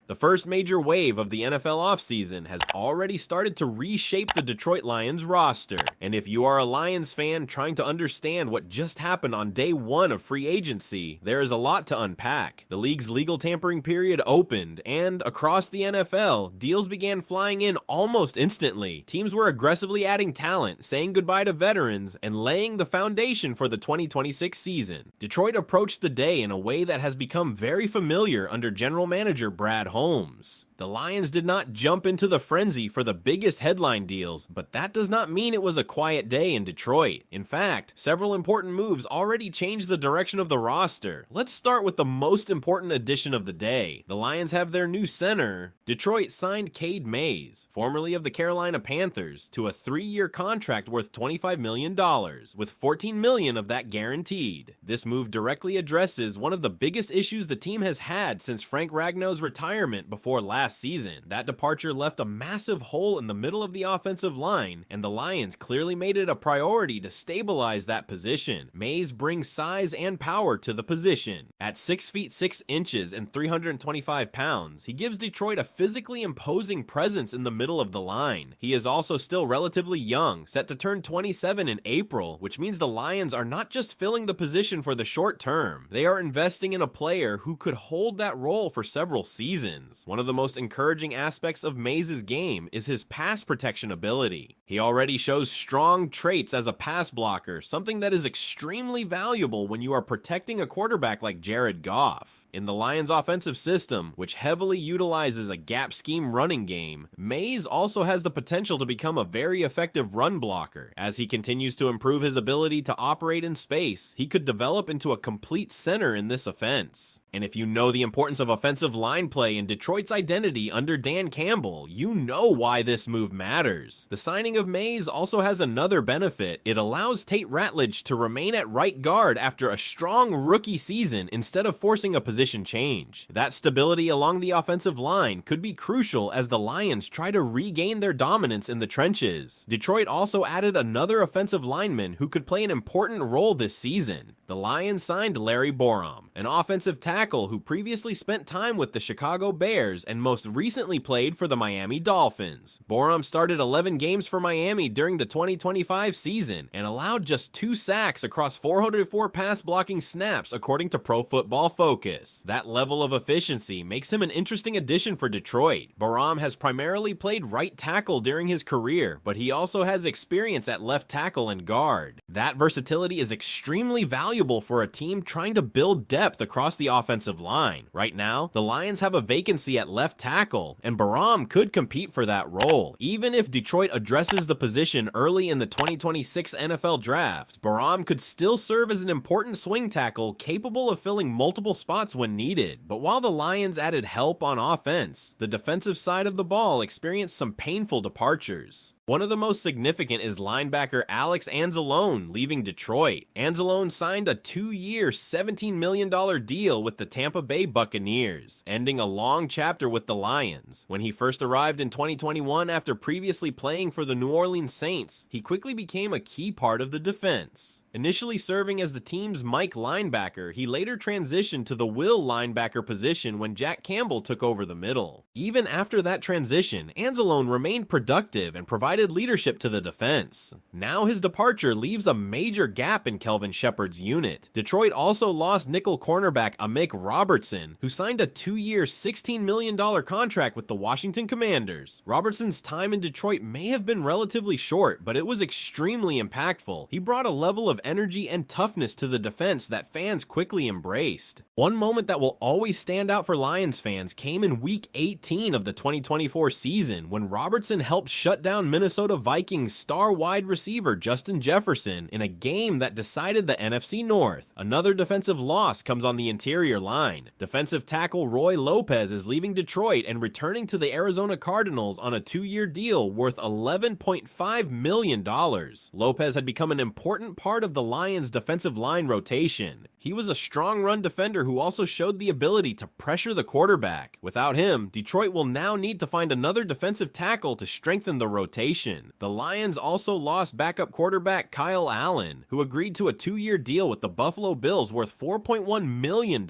The first major wave of the NFL offseason has already started to reshape the Detroit Lions roster, and if you are a Lions fan trying to understand what just happened on day one of free agency, there is a lot to unpack. The league's legal tampering period opened, and across the NFL, deals began flying in almost instantly. Teams were aggressively adding talent, saying goodbye to veterans, and laying the foundation for the 2026 season. Detroit approached the day in a way that has become very familiar under general manager Brad Holmes. The Lions did not jump into the frenzy for the biggest headline deals, but that does not mean it was a quiet day in Detroit. In fact, several important moves already changed the direction of the roster. Let's start with the most important addition of the day. The Lions have their new center. Detroit signed Cade Mays, formerly of the Carolina Panthers, to a 3-year contract worth $25 million, with $14 million of that guaranteed. This move directly addresses one of the biggest issues the team has had since Frank Ragnow's retirement before last season. That departure left a massive hole in the middle of the offensive line, and the Lions clearly made it a priority to stabilize that position. Mays brings size and power to the position. At 6 feet 6 inches and 325 pounds, he gives Detroit a physically imposing presence in the middle of the line. He is also still relatively young, set to turn 27 in April, which means the Lions are not just filling the position for the short term. They are investing in a player who could hold that role for several seasons. One of the most encouraging aspects of Mays' game is his pass protection ability. He already shows strong traits as a pass blocker, something that is extremely valuable when you are protecting a quarterback like Jared Goff. In the Lions' offensive system, which heavily utilizes a gap scheme running game, Mays also has the potential to become a very effective run blocker. As he continues to improve his ability to operate in space, he could develop into a complete center in this offense. And if you know the importance of offensive line play in Detroit's identity under Dan Campbell, you know why this move matters. The signing of Mays also has another benefit. It allows Tate Ratledge to remain at right guard after a strong rookie season instead of forcing a position change. That stability along the offensive line could be crucial as the Lions try to regain their dominance in the trenches. Detroit also added another offensive lineman who could play an important role this season. The Lions signed Larry Borom, an offensive tackle who previously spent time with the Chicago Bears and most recently played for the Miami Dolphins. Borom started 11 games for Miami during the 2025 season and allowed just 2 sacks across 404 pass blocking snaps according to Pro Football Focus. That level of efficiency makes him an interesting addition for Detroit. Borom has primarily played right tackle during his career, but he also has experience at left tackle and guard. That versatility is extremely valuable for a team trying to build depth across the offensive line. Right now, the Lions have a vacancy at left tackle, and Borom could compete for that role. Even if Detroit addresses the position early in the 2026 NFL Draft, Borom could still serve as an important swing tackle capable of filling multiple spots when needed. But while the Lions added help on offense, the defensive side of the ball experienced some painful departures. One of the most significant is linebacker Alex Anzalone leaving Detroit. Anzalone signed a 2-year, $17 million deal with the Tampa Bay Buccaneers, ending a long chapter with the Lions. When he first arrived in 2021 after previously playing for the New Orleans Saints, he quickly became a key part of the defense. Initially serving as the team's Mike linebacker, he later transitioned to the will linebacker position when Jack Campbell took over the middle. Even after that transition, Anzalone remained productive and provided leadership to the defense. Now his departure leaves a major gap in Kelvin Shepard's unit. Detroit also lost nickel cornerback Amik Robertson, who signed a 2-year, $16 million contract with the Washington Commanders. Robertson's time in Detroit may have been relatively short, but it was extremely impactful. He brought a level of energy and toughness to the defense that fans quickly embraced. One moment that will always stand out for Lions fans came in Week 18 of the 2024 season when Robertson helped shut down Minnesota Vikings star wide receiver Justin Jefferson in a game that decided the NFC North. Another defensive loss comes on the interior line. Defensive tackle Roy Lopez is leaving Detroit and returning to the Arizona Cardinals on a 2-year deal worth $11.5 million. Lopez had become an important part of the Lions' defensive line rotation. He was a strong run defender who also showed the ability to pressure the quarterback. Without him, Detroit will now need to find another defensive tackle to strengthen the rotation. rotation. The Lions also lost backup quarterback Kyle Allen, who agreed to a 2-year deal with the Buffalo Bills worth $4.1 million,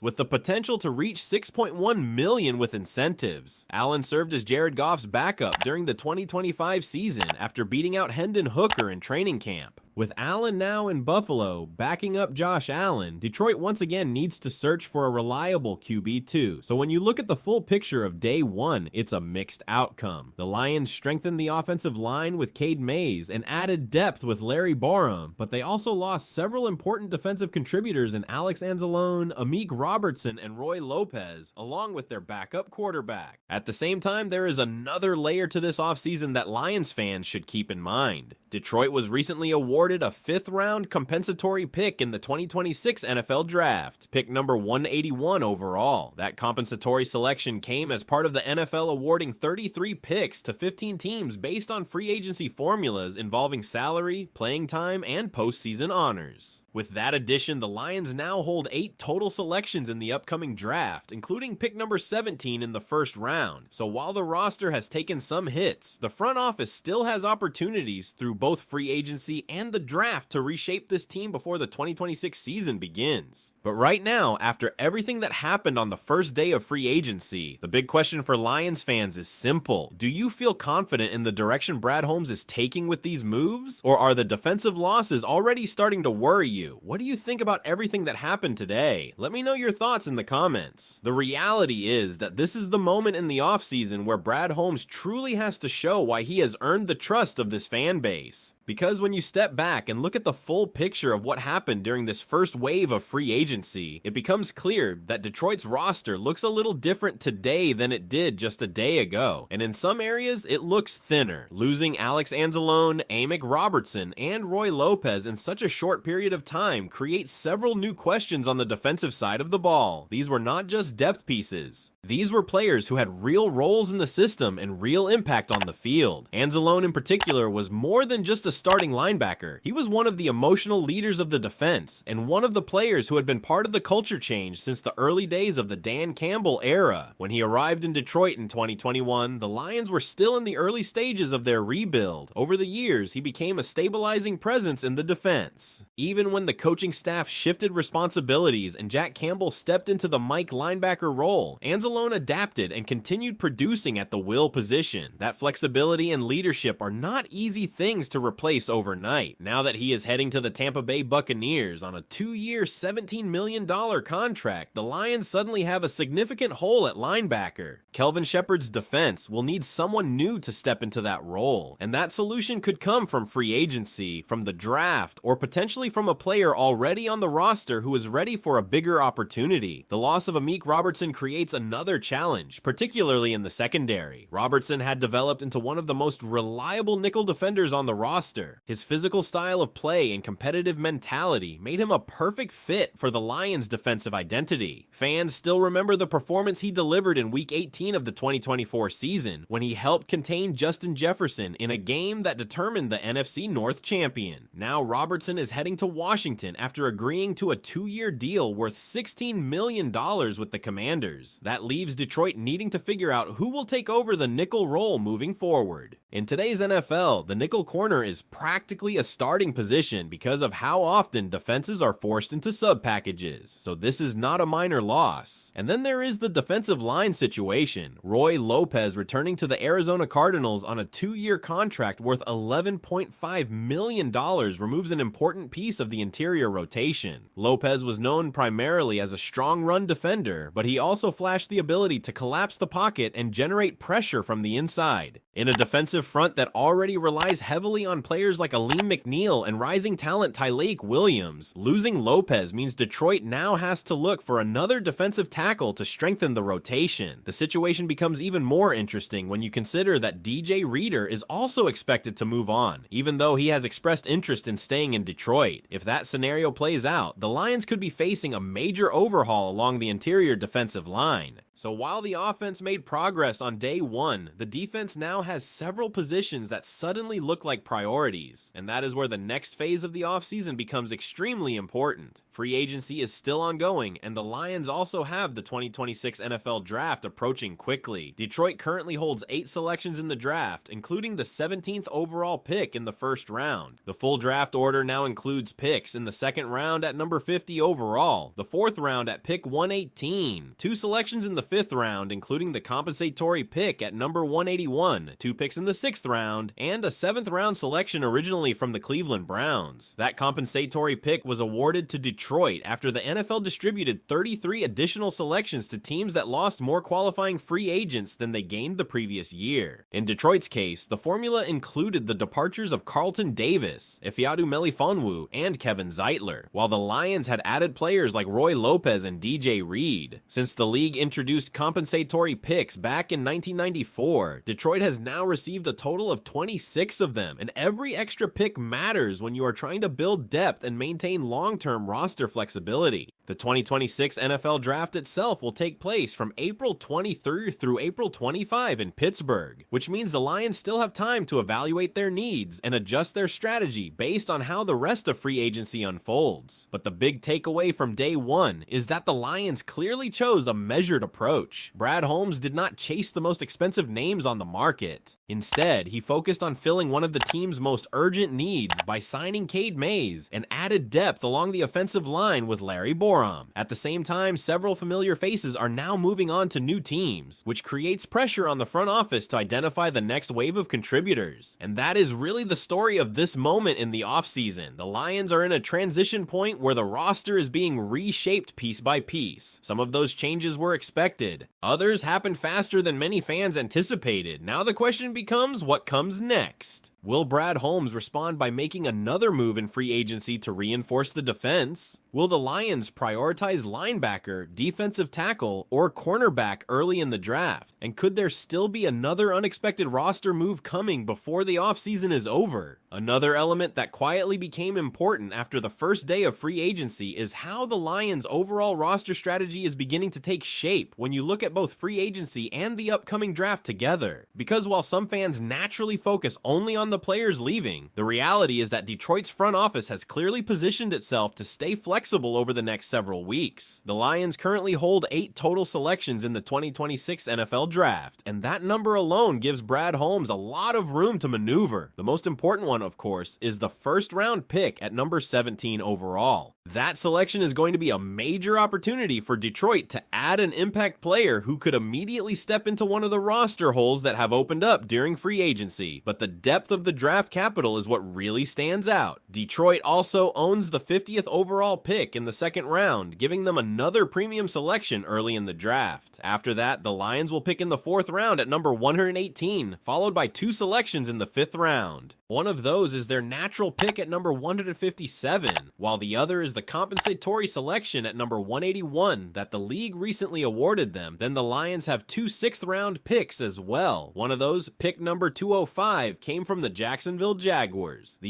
with the potential to reach $6.1 million with incentives. Allen served as Jared Goff's backup during the 2025 season after beating out Hendon Hooker in training camp. With Allen now in Buffalo, backing up Josh Allen, Detroit once again needs to search for a reliable QB2. So when you look at the full picture of day one, it's a mixed outcome. The Lions strengthened the offensive line with Cade Mays and added depth with Larry Borom, but they also lost several important defensive contributors in Alex Anzalone, Amik Robertson, and Roy Lopez, along with their backup quarterback. At the same time, there is another layer to this offseason that Lions fans should keep in mind. Detroit was recently awarded a 5th-round compensatory pick in the 2026 NFL Draft, pick number 181 overall. That compensatory selection came as part of the NFL awarding 33 picks to 15 teams based on free agency formulas involving salary, playing time, and postseason honors. With that addition, the Lions now hold 8 total selections in the upcoming draft, including pick number 17 in the first round. So while the roster has taken some hits, the front office still has opportunities through both free agency and the draft to reshape this team before the 2026 season begins. But right now, after everything that happened on the first day of free agency, the big question for Lions fans is simple. Do you feel confident in the direction Brad Holmes is taking with these moves? Or are the defensive losses already starting to worry you? What do you think about everything that happened today? Let me know your thoughts in the comments. The reality is that this is the moment in the offseason where Brad Holmes truly has to show why he has earned the trust of this fan base. Because when you step back and look at the full picture of what happened during this first wave of free agency, it becomes clear that Detroit's roster looks a little different today than it did just a day ago. And in some areas, it looks thinner. Losing Alex Anzalone, Amik Robertson, and Roy Lopez in such a short period of time creates several new questions on the defensive side of the ball. These were not just depth pieces. These were players who had real roles in the system and real impact on the field. Anzalone in particular was more than just a starting linebacker. He was one of the emotional leaders of the defense, and one of the players who had been part of the culture change since the early days of the Dan Campbell era. When he arrived in Detroit in 2021, the Lions were still in the early stages of their rebuild. Over the years, he became a stabilizing presence in the defense. Even when the coaching staff shifted responsibilities and Jack Campbell stepped into the Mike linebacker role, Anzalone adapted and continued producing at the will position. That flexibility and leadership are not easy things to replace overnight. Now that he is heading to the Tampa Bay Buccaneers on a 2-year, $17 million contract, the Lions suddenly have a significant hole at linebacker. Kelvin Shepard's defense will need someone new to step into that role, and that solution could come from free agency, from the draft, or potentially from a player already on the roster who is ready for a bigger opportunity. The loss of Amik Robertson creates another challenge, particularly in the secondary. Robertson had developed into one of the most reliable nickel defenders on the roster. His physical style of play and competitive mentality made him a perfect fit for the Lions' defensive identity. Fans still remember the performance he delivered in Week 18 of the 2024 season, when he helped contain Justin Jefferson in a game that determined the NFC North champion. Now Robertson is heading to Washington after agreeing to a 2-year deal worth $16 million with the Commanders. That leaves Detroit needing to figure out who will take over the nickel role moving forward. In today's NFL, the nickel corner is practically a starting position because of how often defenses are forced into sub-packages, so this is not a minor loss. And then there is the defensive line situation. Roy Lopez returning to the Arizona Cardinals on a 2-year contract worth $11.5 million removes an important piece of the interior rotation. Lopez was known primarily as a strong run defender, but he also flashed the ability to collapse the pocket and generate pressure from the inside. In a defensive front that already relies heavily on players like Aleem McNeil and rising talent Tyleik Williams, losing Lopez means Detroit now has to look for another defensive tackle to strengthen the rotation. The situation becomes even more interesting when you consider that DJ Reader is also expected to move on, even though he has expressed interest in staying in Detroit. If that scenario plays out, the Lions could be facing a major overhaul along the interior defensive line. So while the offense made progress on day one, the defense now has several positions that suddenly look like priorities, and that is where the next phase of the offseason becomes extremely important. Free agency is still ongoing, and the Lions also have the 2026 NFL Draft approaching quickly. Detroit currently holds 8 selections in the draft, including the 17th overall pick in the first round. The full draft order now includes picks in the second round at number 50 overall, the fourth round at pick 118, 2 selections in the fifth round, including the compensatory pick at number 181, 2 picks in the sixth round, and a 7th round selection originally from the Cleveland Browns. That compensatory pick was awarded to Detroit after the NFL distributed 33 additional selections to teams that lost more qualifying free agents than they gained the previous year. In Detroit's case, the formula included the departures of Carlton Davis, Ifeatu Melifonwu, and Kevin Zeitler, while the Lions had added players like Roy Lopez and DJ Reed. Since the league introduced compensatory picks back in 1994, Detroit has now received a total of 26 of them, and every extra pick matters when you are trying to build depth and maintain long-term roster flexibility. The 2026 NFL Draft itself will take place from April 23 through April 25 in Pittsburgh, which means the Lions still have time to evaluate their needs and adjust their strategy based on how the rest of free agency unfolds. But the big takeaway from day one is that the Lions clearly chose a measured approach. Brad Holmes did not chase the most expensive names on the market. Instead, he focused on filling one of the team's most urgent needs by signing Cade Mays and added depth along the offensive line with Larry Borom. At the same time, several familiar faces are now moving on to new teams, which creates pressure on the front office to identify the next wave of contributors. And that is really the story of this moment in the offseason. The Lions are in a transition point where the roster is being reshaped piece by piece. Some of those changes were expected. Others happened faster than many fans anticipated. Now the question becomes, what comes next? Will Brad Holmes respond by making another move in free agency to reinforce the defense? Will the Lions prioritize linebacker, defensive tackle, or cornerback early in the draft? And could there still be another unexpected roster move coming before the offseason is over? Another element that quietly became important after the first day of free agency is how the Lions' overall roster strategy is beginning to take shape when you look at both free agency and the upcoming draft together. Because while some fans naturally focus only on the players leaving, the reality is that Detroit's front office has clearly positioned itself to stay flexible over the next several weeks. The Lions currently hold 8 total selections in the 2026 NFL Draft, and that number alone gives Brad Holmes a lot of room to maneuver. The most important one, of course, is the first round pick at number 17 overall. That selection is going to be a major opportunity for Detroit to add an impact player who could immediately step into one of the roster holes that have opened up during free agency. But the depth of the draft capital is what really stands out. Detroit also owns the 50th overall pick in the second round, giving them another premium selection early in the draft. After that, the Lions will pick in the 4th round at number 118, followed by 2 selections in the 5th round. One of those is their natural pick at number 157, while the other is the compensatory selection at number 181 that the league recently awarded them. Then the Lions have 2 6th round picks as well. One of those, pick number 205, came from the Jacksonville Jaguars. The